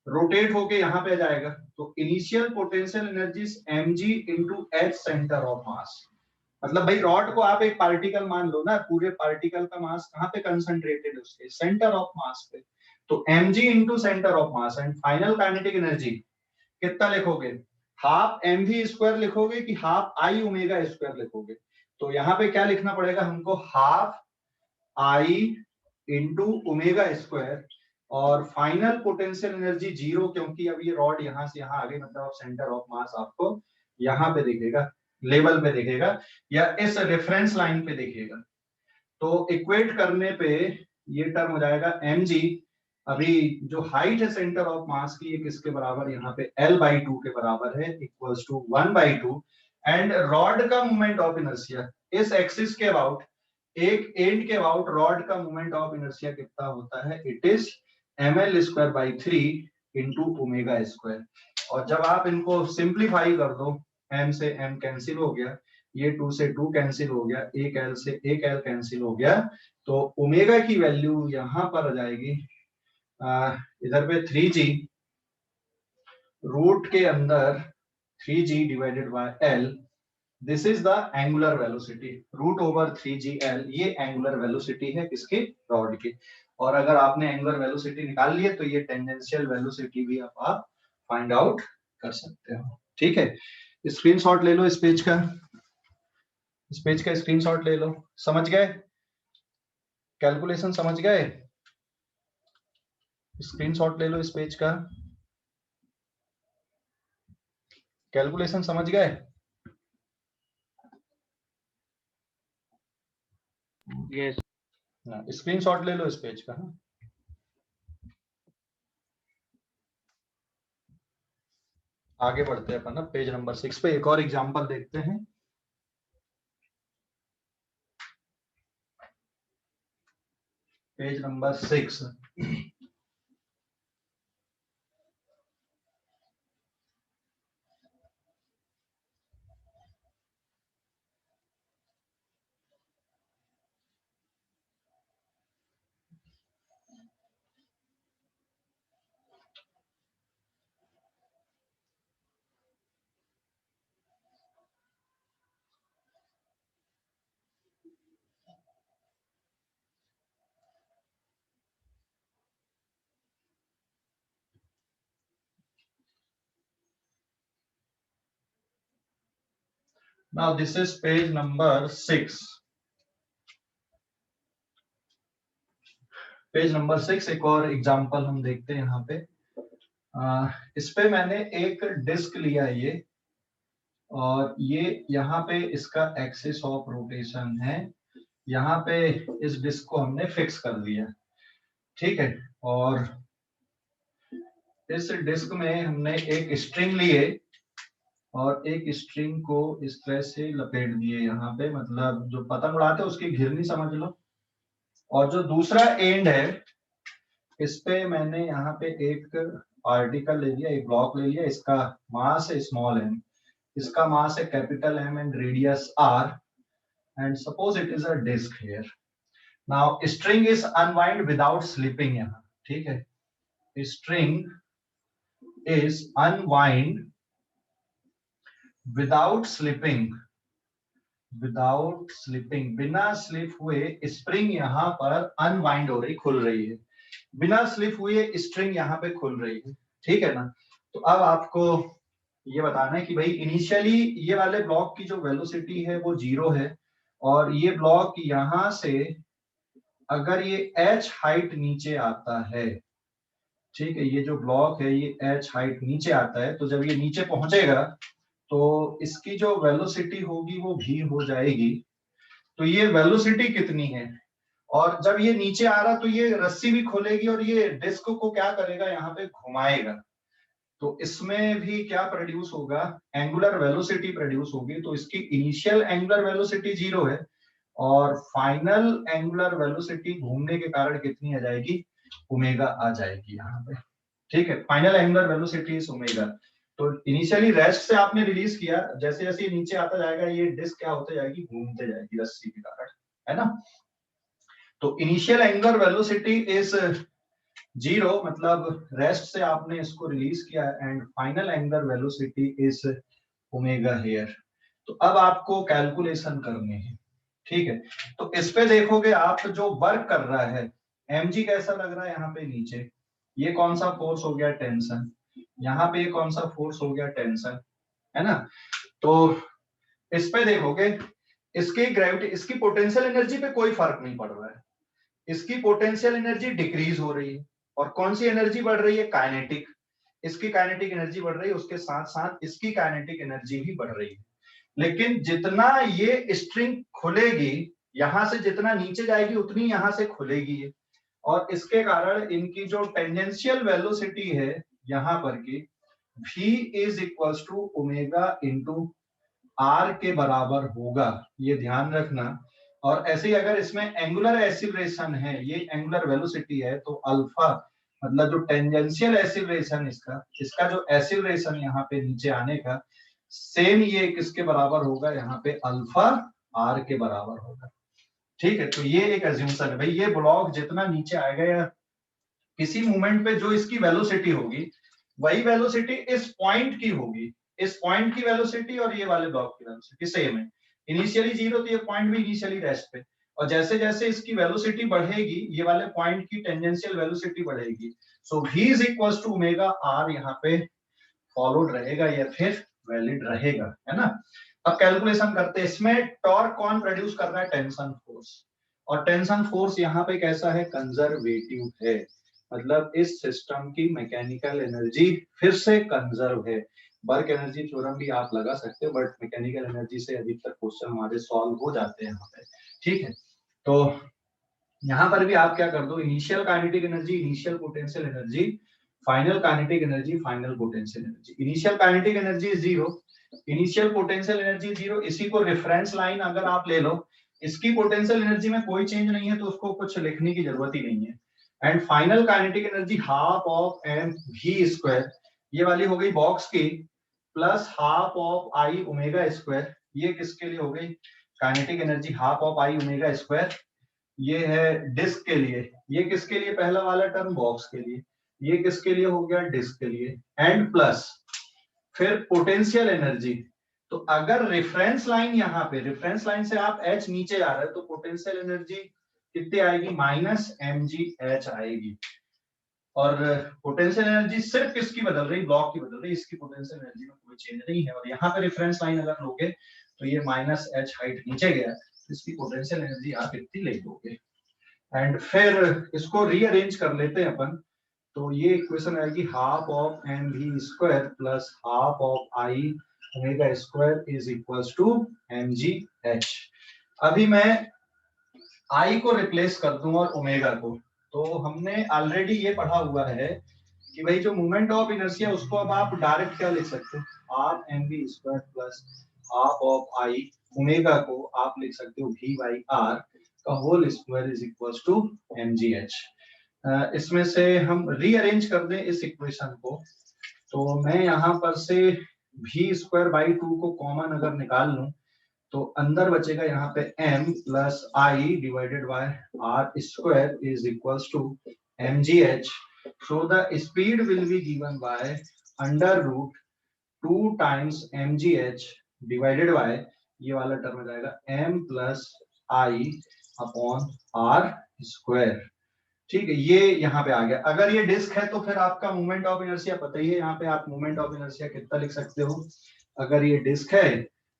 रोटेट होके यहाँ पे जाएगा। तो initial potential energy mg into H centre of मास। मतलब भाई रॉड को आप एक पार्टिकल मान लो ना, पूरे पार्टिकल का मास कहाँ पे कंसंट्रेटेड है? उसके सेंटर ऑफ मास पे। तो mg into centre of mass and final kinetic energy कितना लिखोगे? हाफ mv स्क्वायर लिखोगे कि हाफ आई ओमेगा स्क्वायर लिखोगे? तो यहाँ पे क्या लिखना पड़ेगा हमको? Half I into omega square. और फाइनल पोटेंशियल एनर्जी जीरो, क्योंकि अब ये रॉड यहां से यहां आगे, मतलब सेंटर ऑफ मास आपको यहां पे दिखेगा, लेवल पे दिखेगा या इस रेफरेंस लाइन पे दिखेगा। तो इक्वेट करने पे ये टर्म हो जाएगा mg। अभी जो हाइट है सेंटर ऑफ मास की ये किसके बराबर? यहाँ पे L/2 के बराबर है, इक्वल्स टू 1/2। एंड रॉड का मोमेंट ऑफ इनर्शिया इस एक्सिस के अबाउट, एक एंड के अबाउट रॉड का मोमेंट ऑफ इनर्शिया कितना होता है? It is ml²/3 into omega square. और जब आप इनको सिंप्लीफाई कर दो, m से m कैंसिल हो गया, ये 2 से 2 कैंसिल हो गया, एक l से एक l कैंसिल हो गया, तो ओमेगा की वैल्यू यहां पर आ जाएगी इधर पे 3g रूट के अंदर 3g divided by l। This is the angular velocity, root over 3gl। ये एंगुलर वेलोसिटी है किसकी? रॉड की। और अगर आपने एंगुलर वेलोसिटी निकाल ली है तो ये टेंजेंशियल वेलोसिटी भी आप फाइंड आउट कर सकते हो। ठीक है, स्क्रीनशॉट ले लो इस पेज का, इस पेज का स्क्रीनशॉट ले लो। समझ गए? कैलकुलेशन समझ गए? स्क्रीनशॉट ले लो इस पेज का, कैलकुलेशन समझ गए? Yes. स्क्रीनशॉट ले लो इस पेज का। आगे बढ़ते हैं अपन ना, पेज नंबर 6 पे एक और एग्जांपल देखते हैं। Page number 6। Now this is page number 6। Page number 6 एक और एग्जांपल हम देखते हैं यहाँ पे। इस पे मैंने एक डिस्क लिया है ये, और ये यहाँ पे इसका एक्सिस ऑफ रोटेशन है। यहाँ पे इस डिस्क को हमने फिक्स कर दिया, ठीक है। और इस डिस्क में हमने एक स्ट्रिंग लिए और एक स्ट्रिंग को इस तरह से लपेट दिए यहाँ पे, मतलब जो पतंग उड़ाते हैं उसकी घिरनी समझ लो। और जो दूसरा एंड है इस पे मैंने यहाँ पे एक पार्टिकल ले लिया, एक ब्लॉक ले लिया, इसका मास है स्मॉल m, इसका मास है capital M and radius r। and suppose it is a disk here. Now string is unwind without slipping यहाँ, ठीक है, string is unwind without slipping, बिना स्लिप हुए स्प्रिंग यहाँ पर अनवाइंड हो रही, खुल रही है, बिना स्लिप हुए स्ट्रिंग यहाँ पे खुल रही है, ठीक है ना। तो अब आपको ये बताना है कि भाई इनिशियली ये वाले ब्लॉक की जो वेलोसिटी है वो 0 है, और ये ब्लॉक यहां से अगर ये h हाइट नीचे आता है, ठीक है, ये जो ब्लॉक है ये h हाइट नीचे आता है, तो जब ये नीचे पहुंचेगा तो इसकी जो वेलोसिटी होगी वो v हो जाएगी। तो ये वेलोसिटी कितनी है, और जब ये नीचे आ रहा तो ये रस्सी भी खोलेगी और ये डिस्क को क्या करेगा, यहाँ पे घुमाएगा, तो इसमें भी क्या प्रोड्यूस होगा, एंगुलर वेलोसिटी प्रोड्यूस होगी। तो इसकी इनिशियल एंगुलर वेलोसिटी 0 है और फाइनल एंगुलर वेलोसिटी घूमने के कारण कितनी आ जाएगी, ओमेगा आ जाएगी यहाँ पे, ठीक है। Final angular velocity is omega. तो इनिशियली रेस्ट से आपने रिलीज किया, जैसे जैसे ये नीचे आता जाएगा ये डिस्क क्या होते जाएगी, घूमते जाएगी रस्सी के कारण, है ना। तो इनिशियल एंगुलर वेलोसिटी इज 0, मतलब रेस्ट से आपने इसको रिलीज किया, and final angular velocity is omega here. तो अब आपको कैलकुलेशन करनी है, ठीक है। तो इस पे देखोगे आप जो वर्क कर रहा है mg कैसा लग रहा है, यहाँ पे नीचे ये कौन सा फोर्स हो गया, टेंशन, यहाँ पे ये कौन सा फोर्स हो गया, टेंशन, है ना। तो इस पे देखोगे इसकी ग्रेविटी, इसकी पोटेंशियल एनर्जी पे कोई फर्क नहीं पड़ रहा है, इसकी पोटेंशियल एनर्जी डिक्रीज हो रही है, और कौन सी एनर्जी बढ़ रही है, काइनेटिक, इसकी काइनेटिक एनर्जी बढ़ रही है, उसके साथ साथ इसकी काइनेटिक एनर्जी भी बढ़ रही है। लेकिन जितना ये स्ट्रिंग खुलेगी, यहां से जितना नीचे जाएगी उतनी यहां से खुलेगी, और इसके कारण इनकी जो टेंजेंशियल वेलोसिटी है यहाँ पर की v is equals to omega into r के बराबर होगा, ये ध्यान रखना। और ऐसे ही अगर इसमें एंगुलर एक्सीलरेशन है, ये एंगुलर वेलोसिटी है, तो अल्फा मतलब जो टेंजेंशियल एक्सीलरेशन इसका जो एक्सीलरेशन यहाँ पे नीचे आने का सेम ये किसके बराबर होगा, यहाँ पे अल्फा r के बराबर होगा, ठीक है। तो ये एक अज्यूमशन है भाई, ये ब्लॉक जितना नीचे आएगा या किसी मोमेंट पे जो इसकी वेलोसिटी होगी वही वेलोसिटी इस पॉइंट की होगी, इस पॉइंट की वेलोसिटी और ये वाले ब्लॉक की वेलोसिटी सेम है। इनिशियली 0 तो ये पॉइंट भी इनिशियली रेस्ट पे, और जैसे जैसे इसकी वेलोसिटी बढ़ेगी ये वाले पॉइंट की टेंजेंशियल वेलोसिटी बढ़ेगी। So v is equals to omega r यहाँ पे फॉलोड रहेगा या फिर वैलिड रहेगा, है ना। अब कैलकुलेशन करते हैं, इसमें टॉर्क कौन प्रोड्यूस कर रहा है, टेंशन फोर्स, और टेंशन फोर्स यहाँ पे कैसा है, कंजर्वेटिव है, मतलब इस सिस्टम की मैकेनिकल एनर्जी फिर से कंजर्व है। वर्क एनर्जी थ्योरम भी आप लगा सकते हो, बट मैकेनिकल एनर्जी से अधिकतर क्वेश्चन हमारे सॉल्व हो जाते हैं यहाँ पे, ठीक है। तो यहाँ पर भी आप क्या कर दो, initial kinetic energy, initial potential energy, final kinetic energy, final potential energy. Initial kinetic energy 0, initial potential energy 0, इसी को रेफरेंस लाइन अगर आप ले लो, इसकी पोटेंशियल एनर्जी में कोई चेंज नहीं है तो उसको कुछ लिखने की जरूरत ही नहीं है। And final kinetic energy half of m v square, ये वाली हो गई बॉक्स की, plus half of I omega square, ये किसके लिए हो गई, kinetic energy half of I omega square, ये है डिस्क के लिए, ये किसके लिए, पहला वाला टर्म बॉक्स के लिए, ये किसके लिए हो गया, डिस्क के लिए, एंड प्लस फिर पोटेंशियल एनर्जी। तो अगर रेफरेंस लाइन यहाँ पे, रेफरेंस लाइन से आप h नीचे आ रहे हो तो पोटेंशियल एनर्जी कितनी आएगी, माइनस mgh आएगी। और पोटेंशियल एनर्जी सिर्फ किसकी बदल रही, ब्लॉक की बदल रही, इसकी पोटेंशियल एनर्जी में कोई चेंज नहीं है। और यहाँ पे रेफरेंस लाइन अगर लोगे तो ये माइनस h हाइट नीचे गया, इसकी पोटेंशियल एनर्जी आप इतनी ले लोगे। एंड फिर इसको रीअरेंज कर लेते हैं अपन, तो ये इक्वेशन आएगी half of m v square plus half of I omega square is equals to m g h. अभी मैं आई को रिप्लेस कर दूं और ओमेगा को, तो हमने ऑलरेडी ये पढ़ा हुआ है कि भाई जो मोमेंट ऑफ इनर्शिया उसको अब आप डायरेक्ट क्या लिख सकते हो, half m v square plus half of I, omega को आप लिख सकते हो वी बाई आर का whole square is equals to m g h. इसमें से हम रीअरेंज कर दें इस इक्वेशन को, तो मैं यहाँ पर से v स्क्वायर बाई 2 को कॉमन अगर निकाल लूं तो अंदर बचेगा यहाँ पे m plus I divided by r square is equals to mgh. So the speed will be given by under root 2 times mgh divided by ये वाला टर्म हो जाएगा m plus I upon r square. ठीक है, ये यहाँ पे आ गया. अगर ये डिस्क है तो फिर आपका मोमेंट ऑफ इनर्शिया पता ही है. यहाँ पे आप मोमेंट ऑफ इनर्शिया कितना लिख सकते हो. अगर ये डिस्क है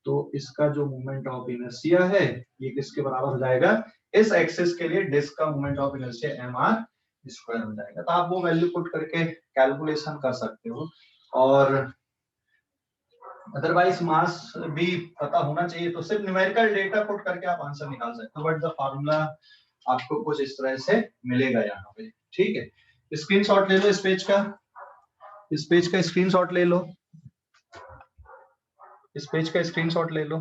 तो इसका जो मोमेंट ऑफ इनर्शिया है ये किसके बराबर हो जाएगा, इस एक्सिस के लिए डिस्क का moment of inertia mr square हो जाएगा. तो आप वो वैल्यू पुट करके कैलकुलेशन कर सकते हो. और अदरवाइज मास भी पता होना चाहिए, तो सिर्फ न्यूमेरिकल डेटा पुट करके आप आंसर निकाल सकते हो. बट द फार्मूला आपको कुछ इस तरह से मिलेगा यहाँ पे. ठीक है, स्क्रीनशॉट ले लो इस पेज का, इस पेज का स्क्रीनशॉट ले लो, इस पेज का स्क्रीनशॉट ले लो.